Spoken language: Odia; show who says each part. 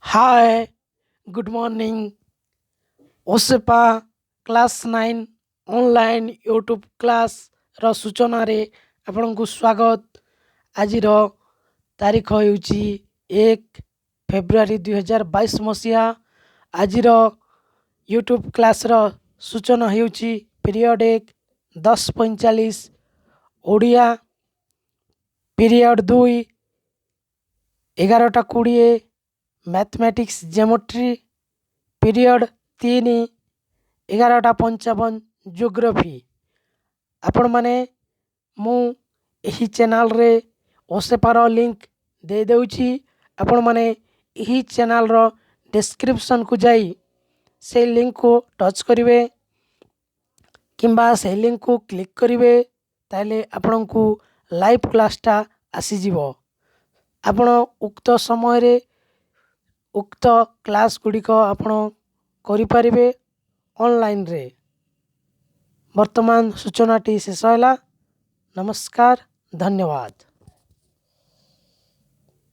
Speaker 1: Hi, good morning. OSEPA Class 9 online YouTube class ର ସୂଚନାରେ ଆପଣଙ୍କୁ ସ୍ୱାଗତ। ଆଜିର ତାରିଖ ହେଉଛି 1 ଫେବୃଆରୀ 2022 ମସିହା। ଆଜିର ୟୁଟ୍ୟୁବ୍ କ୍ଲାସ୍ର ସୂଚନା ହେଉଛି period 1 10:45, Odia period 2 11:20, mathematics geometry period 3 11:55, geography. ଆପଣମାନେ ମୁଁ ଏହି ଚ୍ୟାନେଲରେ ଓସେପାର ଲିଙ୍କ୍ ଦେଇଦେଉଛି। ଆପଣମାନେ ଏହି ଚ୍ୟାନେଲର ଡେସ୍କ୍ରିପସନ୍କୁ ଯାଇ ସେଇ ଲିଙ୍କ୍କୁ ଟଚ୍ କରିବେ କିମ୍ବା ସେଇ ଲିଙ୍କ୍କୁ କ୍ଲିକ୍ କରିବେ, ତାହେଲେ ଆପଣଙ୍କୁ ଲାଇଭ୍ କ୍ଲାସ୍ଟା ଆସିଯିବ। ଆପଣ ଉକ୍ତ ସମୟରେ ଉକ୍ତ କ୍ଲାସ୍ ଗୁଡ଼ିକ ଆପଣ କରିପାରିବେ ଅନଲାଇନ୍ରେ। ବର୍ତ୍ତମାନ ସୂଚନାଟି ଶେଷ ହେଲା। ନମସ୍କାର, ଧନ୍ୟବାଦ।